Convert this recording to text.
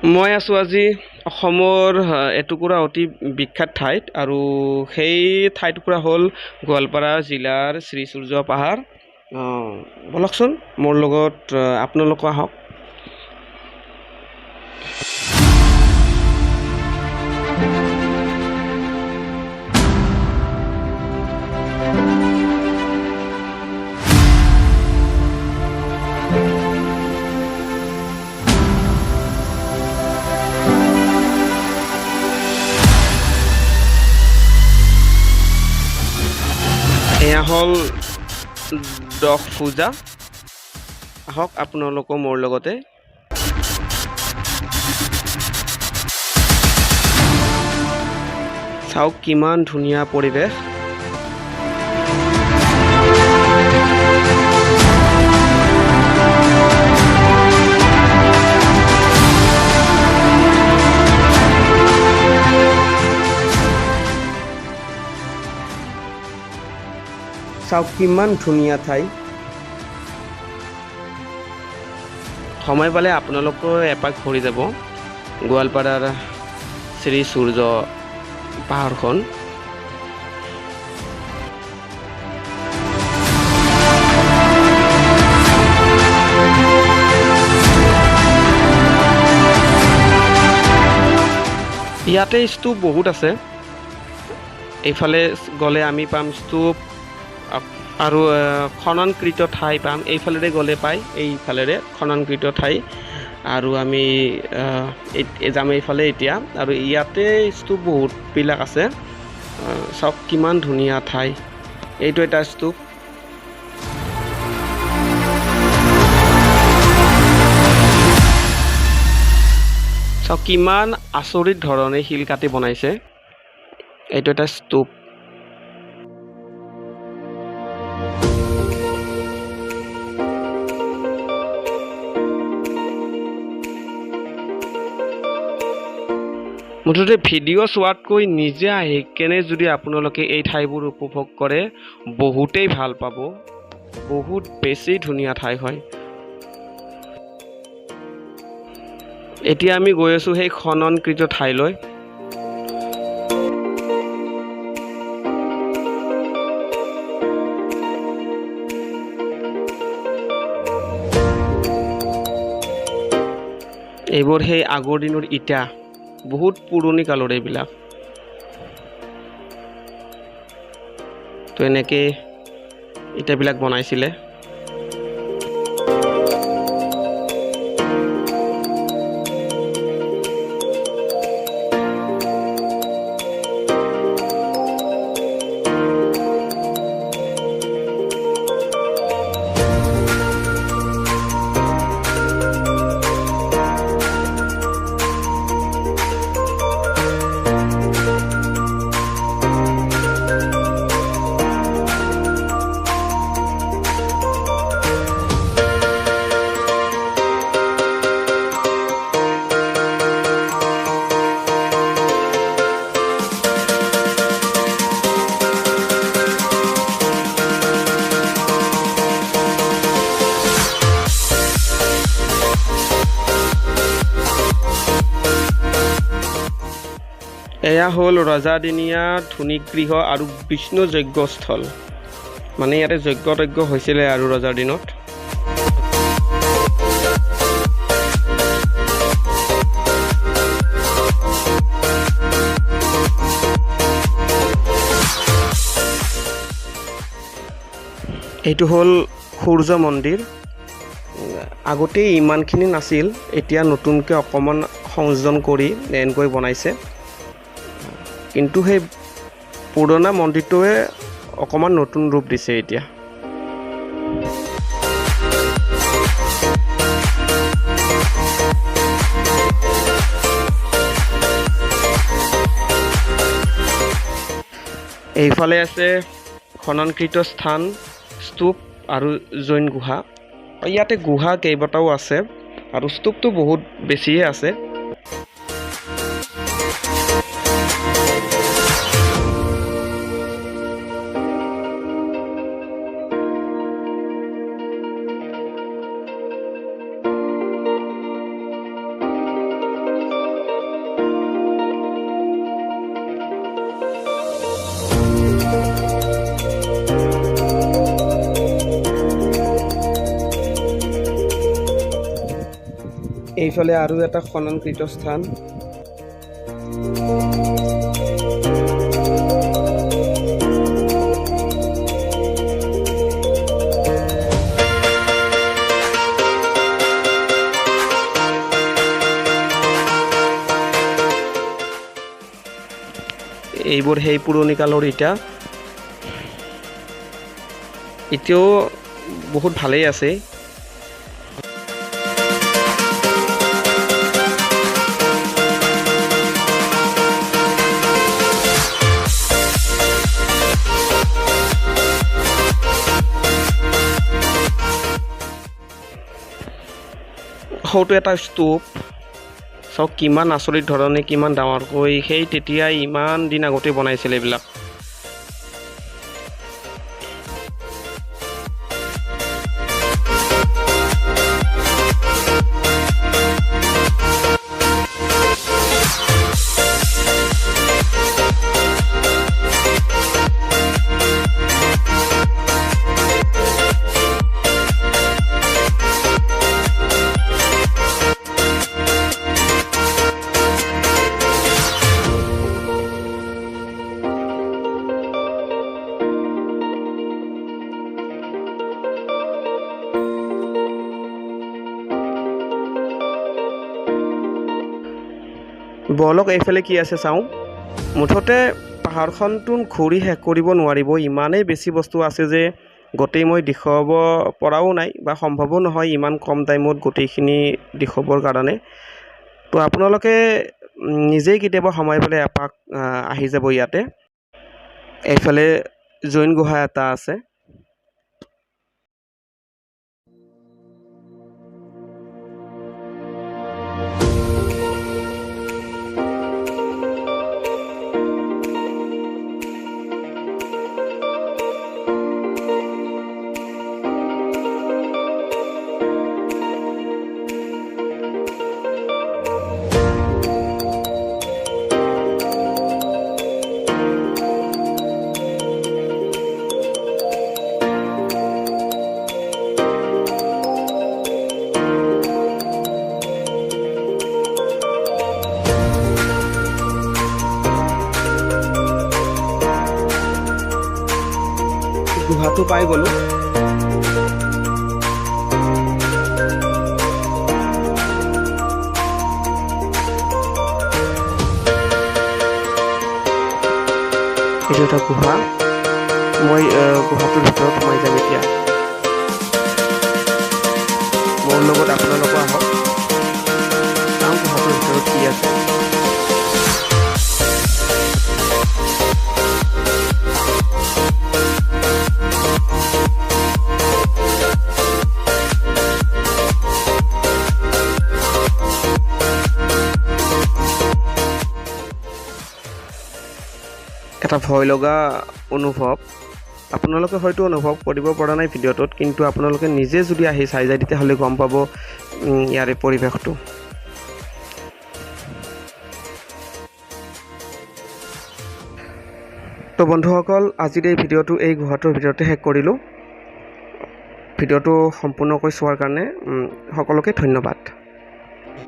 মই আছোঁ আজি অসমৰ এটুকুৰা অতি বিখ্যাত ঠাইত আৰু সেই ঠাইটুকুৰা হ'ল গোৱালপাৰা জিলাৰ শ্ৰী সূৰ্য পাহাৰ। ব'লকচোন মোৰ লগত আপোনালোকো আহক। এয়া হ'ল দহ পূজা। আহক আপোনালোকো মোৰ লগতে। চাওক কিমান ধুনীয়া পৰিৱেশ। চাওক কিমান ধুনীয়া ঠাই। সময় পালে আপোনালোকেও এপাক ঘূৰি যাব গোৱালপাৰাৰ শ্ৰী সূৰ্য পাহাৰখন। ইয়াতে স্তূপ বহুত আছে। এইফালে গ'লে আমি পাম স্তূপ আৰু খননকৃত ঠাই পাম। এইফালেৰে গ'লে পায়, এইফালেৰে খননকৃত ঠাই। আৰু আমি যাম এইফালে এতিয়া। আৰু ইয়াতে স্তূপ বহুতবিলাক আছে। চাওক কিমান ধুনীয়া ঠাই। এইটো এটা স্তূপ। চাওক কিমান আচৰিত ধৰণে শিল কাটি বনাইছে। এইটো এটা স্তূপ। মুঠতে ভিডিঅ' চোৱাতকৈ নিজে আহি কেনে যদি আপোনালোকে এই ঠাইবোৰ উপভোগ কৰে বহুতেই ভাল পাব। বহুত বেছি ধুনীয়া ঠাই হয়। এতিয়া আমি গৈ আছোঁ সেই খননকৃত ঠাইলৈ। এইবোৰ সেই আগৰ দিনৰ ইটা, বহুত পুৰণি কালৰ এইবিলাক। তো এনেকৈ ইটাবিলাক বনাইছিলে। এয়া হ'ল ৰজাদিনীয়া ধুনিগৃহ আৰু বিষ্ণু যজ্ঞস্থল। মানে ইয়াতে যজ্ঞ হৈছিলে আৰু ৰজাৰ দিনত। এইটো হ'ল সূৰ্য মন্দিৰ। আগতে ইমানখিনি নাছিল, এতিয়া নতুনকৈ অকণমান সংযোজন কৰি এনেকৈ বনাইছে। কিন্তু সেই পুৰণা মন্দিৰটোৱে অকণমান নতুন ৰূপ দিছে এতিয়া। এইফালে আছে খননকৃত স্থান, স্তূপ আৰু জৈন গুহা। ইয়াতে গুহা কেইবাটাও আছে আৰু স্তূপটো বহুত বেছিয়ে আছে। এইফালে আৰু এটা খননকৃত স্থান। এইবোৰ সেই পুৰণি কালৰ ইটা, এতিয়াও বহুত ভালেই আছে। সৌটো এটা স্তূপ, চাওক কিমান আচৰিত ধৰণে কিমান ডাঙৰকৈ, সেই তেতিয়াই ইমান দিন আগতে বনাইছিল এইবিলাক। বলক এইফালে কি আছে চাওঁ। মুঠতে পাহাৰখনটো ঘূৰি শেষ কৰিব নোৱাৰিব, ইমানেই বেছি বস্তু আছে যে গোটেই মই দেখুৱাব পৰাও নাই বা সম্ভৱো নহয় ইমান কম টাইমত গোটেইখিনি দেখুৱাবৰ কাৰণে। তো আপোনালোকে নিজেই কেতিয়াবা সময় পালে এপাক আহি যাব ইয়াতে। এইফালে জৈন গুহা এটা আছে। গুহাটো পাই গ'লো। এইটো এটা গুহা, মই গুহাটোৰ ভিতৰত সোমাই যাম এতিয়া। মোৰ লগত আপোনালোকো আহক, চাওঁ গুহাটোৰ ভিতৰত কি আছে। এটা ভয় লগা অনুভৱ আপোনালোকে হয়তো অনুভৱ কৰিব পৰা নাই ভিডিঅ'টোত, কিন্তু আপোনালোকে নিজে যদি আহি চাই যায় তেতিয়াহ'লে গম পাব ইয়াৰে পৰিৱেশটো। তো বন্ধুসকল, আজিৰ এই ভিডিঅ'টো এই গুহাটোৰ ভিতৰতে শেষ কৰিলোঁ। ভিডিঅ'টো সম্পূৰ্ণকৈ চোৱাৰ কাৰণে সকলোকে ধন্যবাদ।